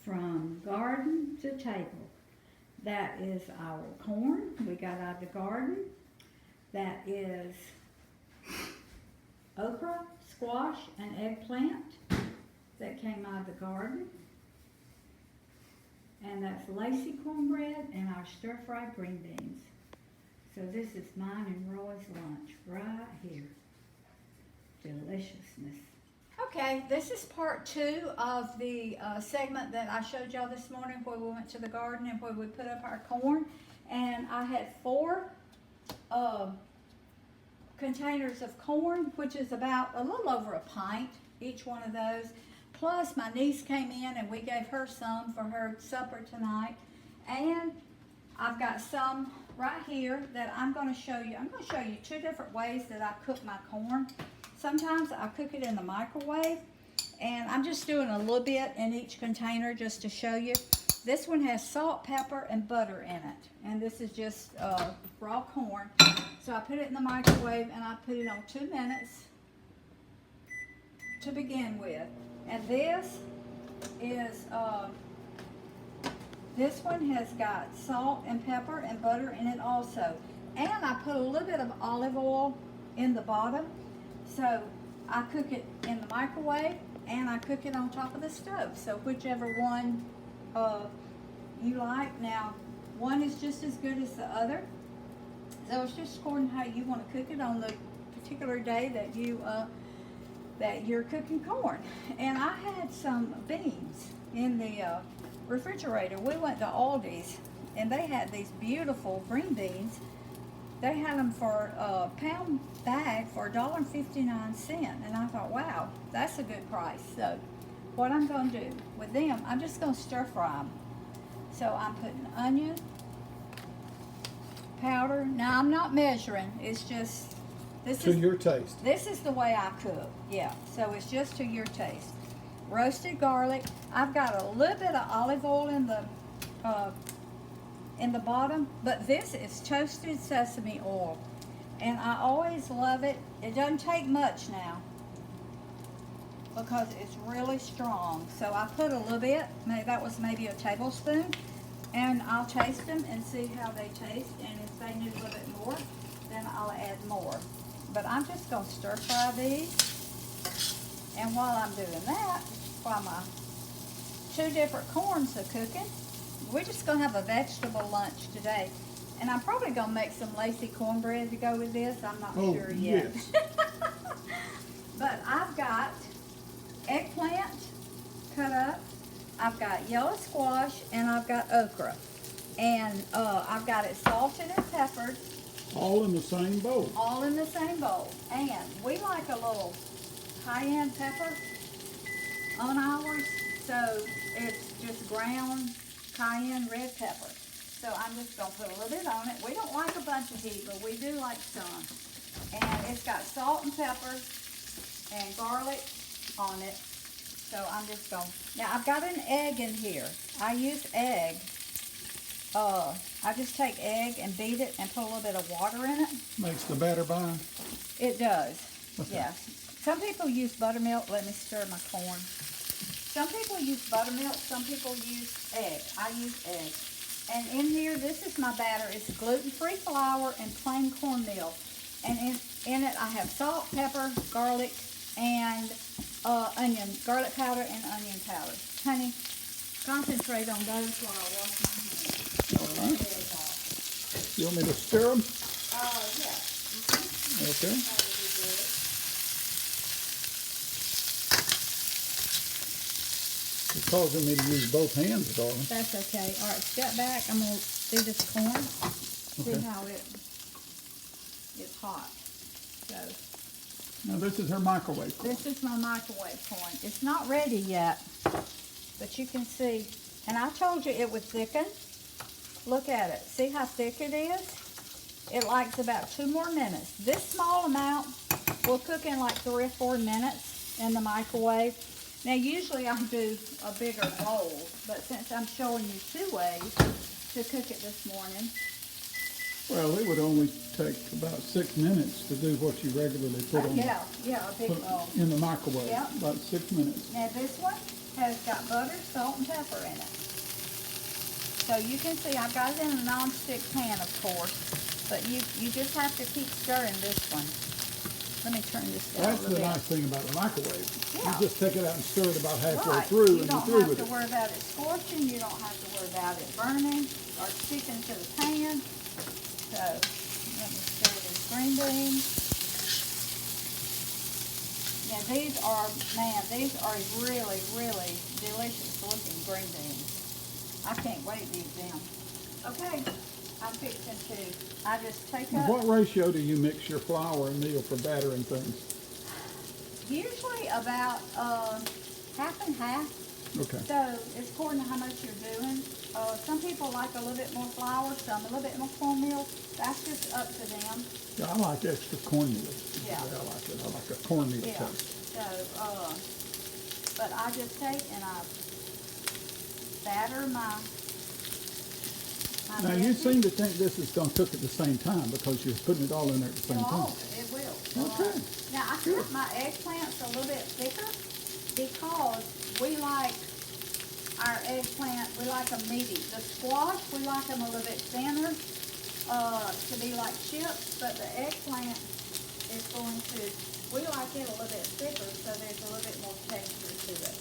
from garden to table. That is our corn we got out of the garden. That is okra, squash, and eggplant that came out of the garden. And that's Lacy Cornbread and our stir-fried green beans. So this is mine and Roy's lunch right here. Deliciousness. Okay, this is part 2 of the segment that I showed y'all this morning where we went to the garden and where we put up our corn. And I had 4 containers of corn, which is about a little over a pint, each one of those. Plus my niece came in and we gave her some for her supper tonight. And I've got some right here that I'm going to show you. I'm going to show you 2 different ways that I cook my corn. Sometimes I cook it in the microwave, and I'm just doing a little bit in each container just to show you. This one has salt, pepper, and butter in it, and this is just raw corn. So I put it in the microwave, and I put it on 2 minutes to begin with. And this is, this one has got salt and pepper and butter in it also. And I put a little bit of olive oil in the bottom. So I cook it in the microwave and I cook it on top of the stove. So whichever one you like. Now, one is just as good as the other. So it's just according to how you want to cook it on the particular day that you're cooking corn. And I had some beans in the refrigerator. We went to Aldi's and they had these beautiful green beans. They had them for a pound bag for $1.59, and I thought, wow, that's a good price. So what I'm going to do with them, I'm just going to stir fry them. So I'm putting onion powder. Now I'm not measuring. It's just to your taste. This is the way I cook. Yeah. So it's just to your taste. Roasted garlic. I've got a little bit of olive oil in the bottom, but this is toasted sesame oil, and I always love it. It doesn't take much now because it's really strong. So I put a little bit, maybe that was maybe a tablespoon, and I'll taste them and see how they taste, and if they need a little bit more, then I'll add more. But I'm just going to stir fry these, and while I'm doing that, while my 2 different corns are cooking, we're just going to have a vegetable lunch today. And I'm probably going to make some Lacy cornbread to go with this. I'm not sure yet. Yes. But I've got eggplant cut up. I've got yellow squash, and I've got okra. And I've got it salted and peppered. All in the same bowl. All in the same bowl. And we like a little cayenne pepper on ours. So it's just ground cayenne red pepper. So I'm just going to put a little bit on it. We don't like a bunch of heat, but we do like some. And it's got salt and pepper and garlic on it. So I'm just going to... Now, I've got an egg in here. I use egg. I just take egg and beat it and put a little bit of water in it. Makes the batter bind. It does. Okay. Yeah. Some people use buttermilk. Let me stir my corn. Some people use buttermilk, some people use egg. I use egg. And in here, this is my batter. It's gluten-free flour and plain cornmeal. And in it, I have salt, pepper, garlic, and garlic powder and onion powder. Honey, concentrate on those while I wash my hands. All right. You want me to stir them? Yeah. Mm-hmm. Okay. That would be good. It's causing me to use both hands, darling. That's okay. All right, step back. I'm going to do this corn. See Okay. how it's hot. So Now this is her microwave corn. this is my microwave corn. It's not ready yet, but you can see. And I told you it would thicken. Look at it. See how thick it is? It likes about 2 more minutes. This small amount will cook in like 3 or 4 minutes in the microwave. Now, usually I do a bigger bowl, but since I'm showing you 2 ways to cook it this morning. Well, it would only take about 6 minutes to do what you regularly put on Yeah, a big bowl. in the microwave. Yep. About 6 minutes. Now this one, has got butter, salt, and pepper in it. So you can see I've got it in a non-stick pan, of course, but you just have to keep stirring this one. Let me turn this down That's a the little nice bit. thing about the microwave. Yeah. You just take it out and stir it about halfway Right. through You and don't you're through have with to it. worry about it scorching. You don't have to worry about it burning or sticking to the pan. So let me stir these green beans. Now these are, man, these are really, really delicious looking green beans. I can't wait to eat them. Okay, I'm fixing to, I just take up. What ratio do you mix your flour and meal for batter and things? Usually about half and half. Okay. So it's according to how much you're doing. Some people like a little bit more flour, some a little bit more cornmeal. That's just up to them. Yeah, I like extra cornmeal. Yeah. I like it. I like a cornmeal Yeah. taste. So, but I just take and I batter my Now you biscuit. seem to think this is going to cook at the same time because you're putting it all in there at the same time. It will. Okay. Now I cut my eggplants a little bit thicker because we like our eggplant, we like them meaty. The squash, we like them a little bit thinner to be like chips, but the eggplant is going to, we like it a little bit thicker so there's a little bit more texture to it.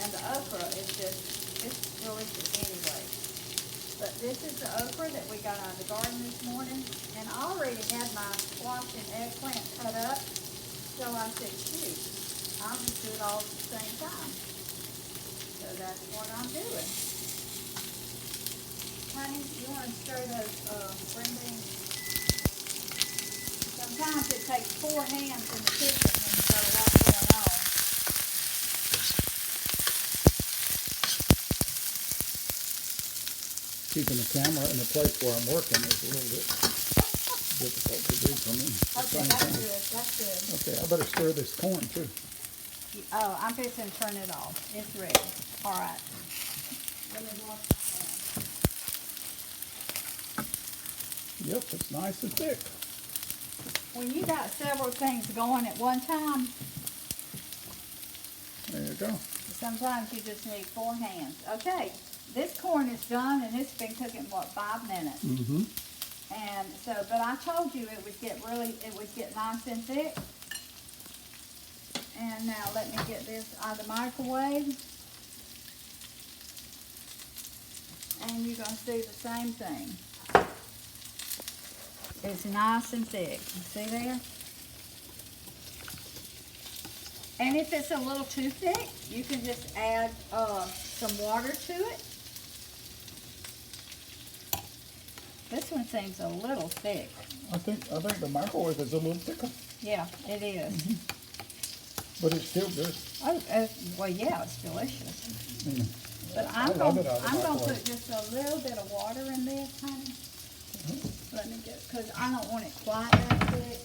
And the okra is just, it's delicious anyway. But this is the okra that we got out of the garden this morning. And I already had my squash and eggplant cut up. So I said, shoot, I'll just do it all at the same time. So that's what I'm doing. Honey, you want to stir those green beans? Sometimes it takes 4 hands in the kitchen when you've got a lot going on. Keeping the camera in the place where I'm working is a little bit difficult to do for me. Okay, that's good. That's good. Okay, I better stir this corn too. Oh, I'm fixing to turn it off. It's ready. All right. Let me wash my hands. Yep, it's nice and thick. When you got several things going at one time, There you go. sometimes you just need 4 hands. Okay, this corn is done and it's been cooking, what, 5 minutes? Mm-hmm. And so, but I told you it would get nice and thick. And now let me get this out of the microwave. And you're gonna see the same thing. It's nice and thick. See there? And if it's a little too thick, you can just add some water to it. This one seems a little thick. I think the microwave is a little thicker, Yeah, it is. but it's still good. Oh, well, yeah, it's delicious. Mm. But I I'm love gonna it out of the put microwave. just a little bit of water in this, honey. Let me get, because I don't want it quite that thick.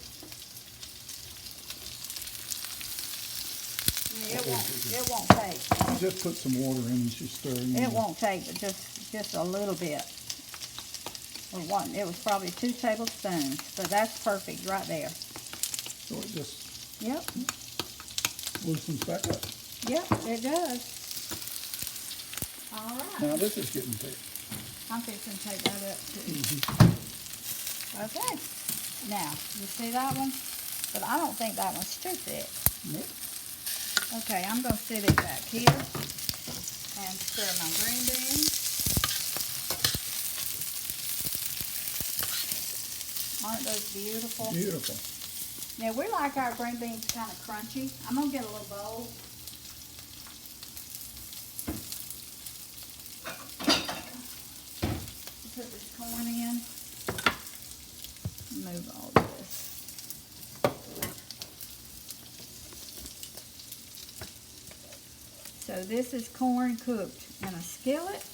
Yeah, it won't take. You just put some water in and she's stirring. It won't take, but just a little bit. It was probably 2 tablespoons, but that's perfect right there. So it just Yep, loosens back up. yep, it does. All right. Now this is getting thick. I'm fixing to take that up too. Okay. Now, you see that one? But I don't think that one's too thick. Nope. Okay, I'm going to sit it back here and stir my green beans. Aren't those beautiful? Beautiful. Now, we like our green beans kind of crunchy. I'm going to get a little bowl. Put this corn in. Move all this. So this is corn cooked in a skillet.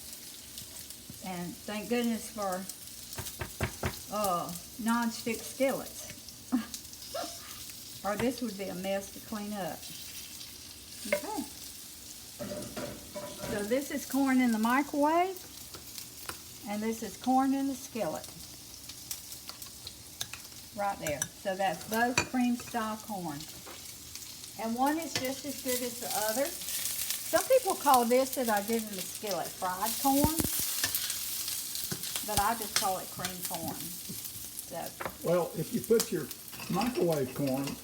And thank goodness for non-stick skillets. Or this would be a mess to clean up. Okay. So this is corn in the microwave. And this is corn in the skillet. Right there. So that's both cream style corn. And one is just as good as the other. Some people call this that I did in the skillet fried corn, but I just call it cream corn. So, Well, if you put your microwave corn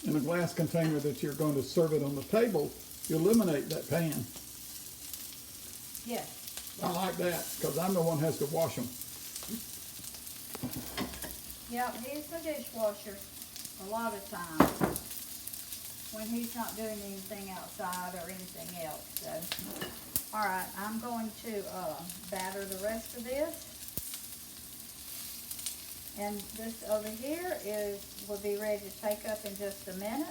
in a glass container that you're going to serve it on the table, you eliminate that pan. yes. I like that because I'm the one who has to wash them. Yep, he's the dishwasher a lot of times when he's not doing anything outside or anything else. So, all right, I'm going to batter the rest of this. And this over here will be ready to take up in just a minute.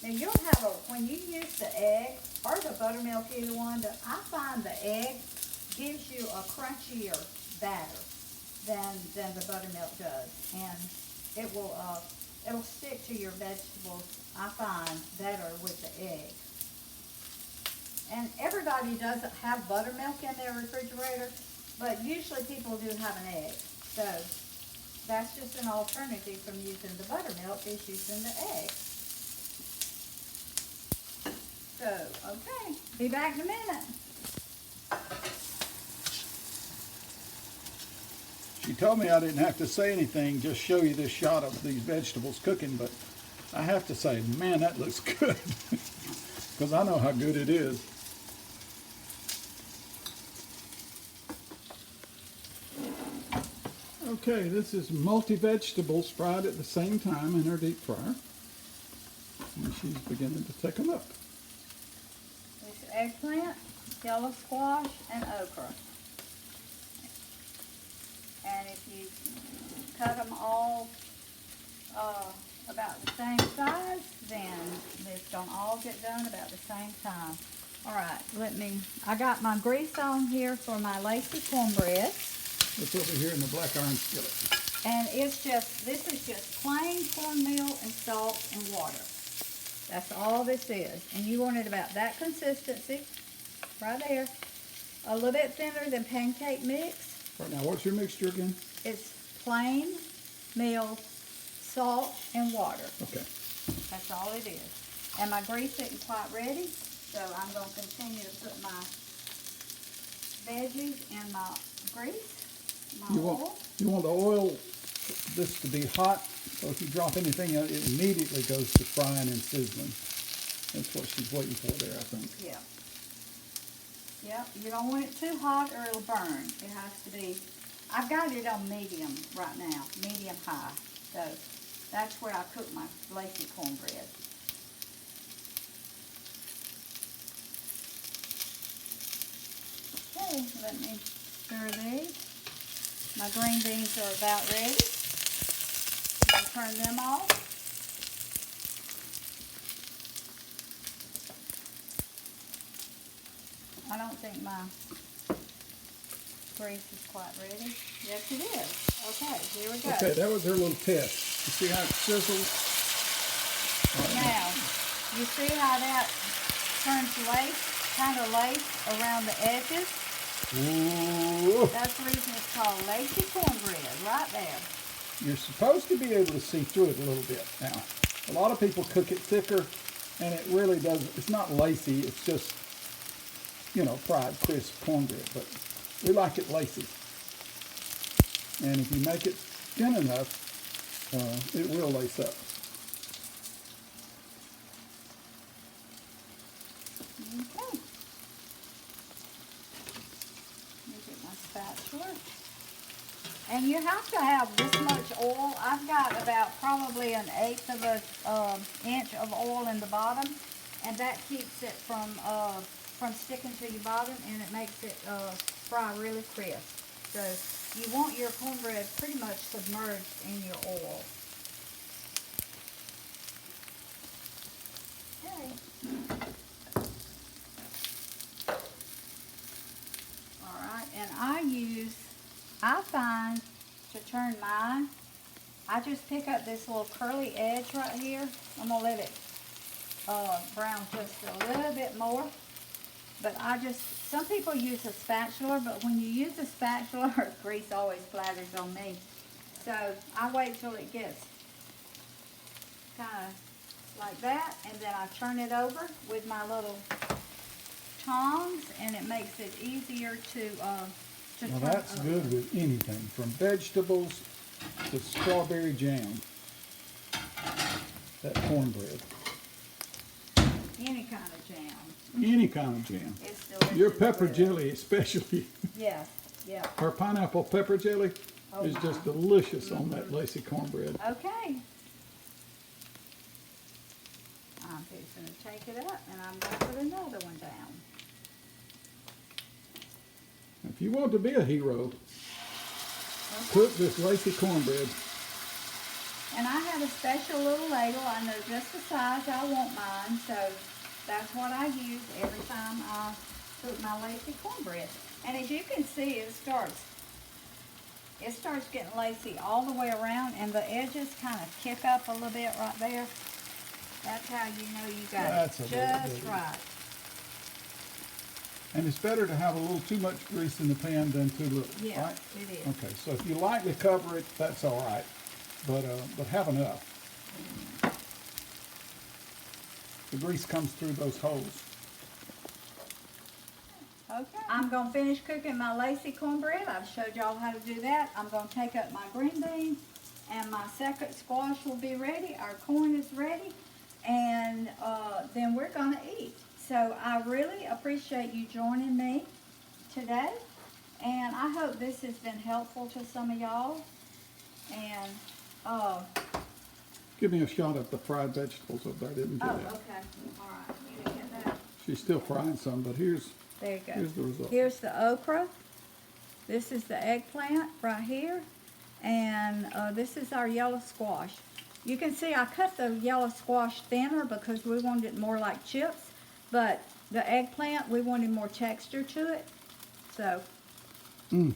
Now you'll have when you use the egg or the buttermilk, either one, but I find the egg gives you a crunchier batter than the buttermilk does. And it'll stick to your vegetables, I find, better with the egg. And everybody doesn't have buttermilk in their refrigerator, but usually people do have an egg. So that's just an alternative from using the buttermilk, is using the egg. So, okay, be back in a minute. She told me I didn't have to say anything, just show you this shot of these vegetables cooking, but I have to say, man, that looks good. Because I know how good it is. Okay, this is multi-vegetables fried at the same time in her deep fryer. And she's beginning to take them up. This eggplant, yellow squash, and okra. And if you cut them all about the same size, then it's going to all get done about the same time. All right, I got my grease on here for my Lacy Cornbread. It's over here in the black iron skillet. And this is just plain cornmeal and salt and water. That's all this is. And you want it about that consistency, right there. A little bit thinner than pancake mix. Right now, what's your mixture again? It's plain meal, salt, and water. Okay. That's all it is. And my grease isn't quite ready, so I'm going to continue to put my veggies in my grease, my oil. You want the oil, this to be hot, so if you drop anything in it immediately goes to frying and sizzling. That's what she's waiting for there, I think. Yeah. Yep, you don't want it too hot or it'll burn. It has to be, I've got it on medium right now, medium high. So that's where I cook my Lacy cornbread. Okay, let me stir these. My green beans are about ready. I'll turn them off. I don't think my grease is quite ready. Yes, it is. Okay, here we go. Okay, that was her little test. You see how it sizzles? Now, you see how that turns lace, kind of lace around the edges? Ooh. That's the reason it's called Lacy Cornbread, right there. You're supposed to be able to see through it a little bit. Now, a lot of people cook it thicker, and it really doesn't. It's not lacy. It's just, fried, crisp cornbread. But we like it lacy. And if you make it thin enough, it will lace up. Okay. Let me get my spatula. And you have to have this much oil. I've got about probably 1/8 of an inch of oil in the bottom, and that keeps it from sticking to your bottom, and it makes it fry really crisp. So you want your cornbread pretty much submerged in your oil. Okay. All right, and I find to turn mine, I just pick up this little curly edge right here. I'm gonna let it brown just a little bit more. But some people use a spatula, but when you use a spatula, grease always splatters on me. So I wait till it gets kind of like that, and then I turn it over with my little tongs, and it makes it easier to Well, turn that's over. good with anything, from vegetables to strawberry jam. That cornbread. Any kind of jam. Any kind of jam. It's delicious. Your pepper with it. jelly especially, Yes, yeah. or pineapple pepper jelly, Oh, is my. just delicious on that Lacy cornbread. Okay. I'm fixing to take it up, and I'm going to put another one down. If you want to be a hero, Okay. cook this Lacy cornbread. And I have a special little ladle. I know just the size I want mine, so that's what I use every time I cook my Lacy cornbread. And as you can see, it starts getting lacy all the way around, and the edges kind of kick up a little bit right there. That's how you know you got That's it a little just bit. right. And it's better to have a little too much grease in the pan than too little, Yeah, right? it is. Okay, so if you lightly cover it, that's all right, but have enough. The grease comes through those holes. Okay. I'm going to finish cooking my Lacy cornbread. I've showed y'all how to do that. I'm going to take up my green beans, and my second squash will be ready. Our corn is ready, and then we're going to eat. So I really appreciate you joining me today, and I hope this has been helpful to some of y'all. And Give me a shot of the fried vegetables over there. I didn't do oh, that. okay, all right, you didn't get that. She's still frying some, but here's There you go. the result. Here's the okra. This is the eggplant right here. And this is our yellow squash. You can see I cut the yellow squash thinner because we wanted it more like chips. But the eggplant, we wanted more texture to it. So, when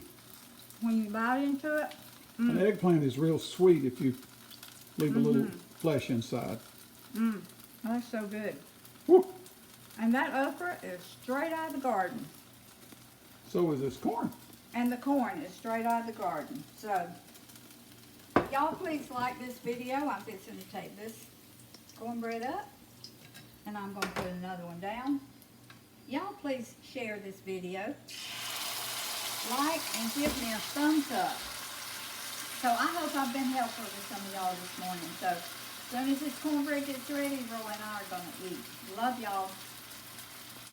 you bite into it, An eggplant is real sweet if you leave a little flesh inside. that's so good. Woo. And that okra is straight out of the garden. So is this corn. And the corn is straight out of the garden. So, y'all please like this video. I'm fixing to take this cornbread up, and I'm going to put another one down. Y'all please share this video. Like and give me a thumbs up. So I hope I've been helpful to some of y'all this morning. So as soon as this cornbread gets ready, Roy and I are going to eat. Love y'all.